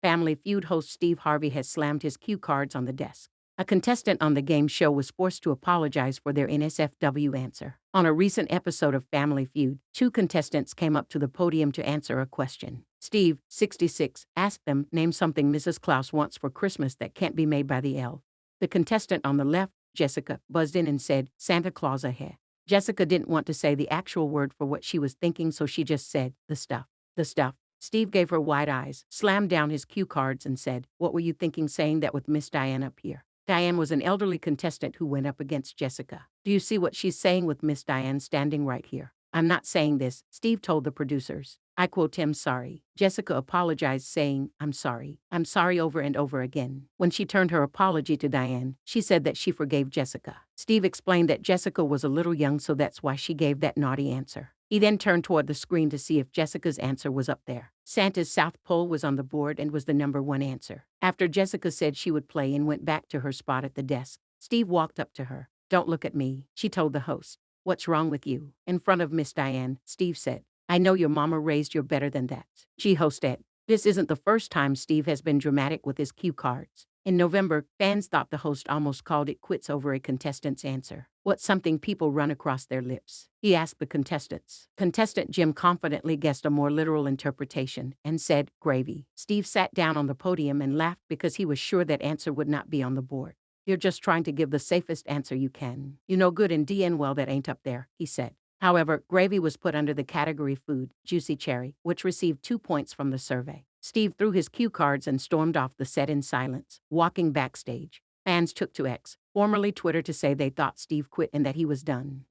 Family Feud host Steve Harvey has slammed his cue cards on the desk. A contestant on the game show was forced to apologize for their NSFW answer. On a recent episode of Family Feud, two contestants came up to the podium to answer a question. Steve, 66, asked them, "Name something Mrs. Claus wants for Christmas that can't be made by the elves." The contestant on the left, Jessica, buzzed in and said, "Santa Claus, uh-heh." Jessica didn't want to say the actual word for what she was thinking, so she just said, "The stuff." The stuff. Steve gave her wide eyes, slammed down his cue cards and said, "What were you thinking saying that with Miss Diane up here?" Diane was an elderly contestant who went up against Jessica. "Do you see what she's saying with Miss Diane standing right here?" "I'm not saying this," Steve told the producers. "I quote him sorry." Jessica apologized, saying, "I'm sorry. I'm sorry," over and over again. When she turned her apology to Diane, she said that she forgave Jessica. Steve explained that Jessica was a little young, so that's why she gave that naughty answer. He then turned toward the screen to see if Jessica's answer was up there. Santa's South Pole was on the board and was the #1 answer. After Jessica said she would play and went back to her spot at the desk, Steve walked up to her. "Don't look at me," she told the host. "What's wrong with you?" In front of Miss Diane, Steve said, "I know your mama raised you better than that." She hosted. This isn't the first time Steve has been dramatic with his cue cards. In November, fans thought the host almost called it quits over a contestant's answer. "What's something people run across their lips?" he asked the contestants. Contestant Jim confidently guessed a more literal interpretation and said, "Gravy." Steve sat down on the podium and laughed because he was sure that answer would not be on the board. "You're just trying to give the safest answer you can. You know good and DN well that ain't up there," he said. However, gravy was put under the category food, Juicy Cherry, which received 2 points from the survey. Steve threw his cue cards and stormed off the set in silence, walking backstage. Fans took to X, formerly Twitter, to say they thought Steve quit and that he was done.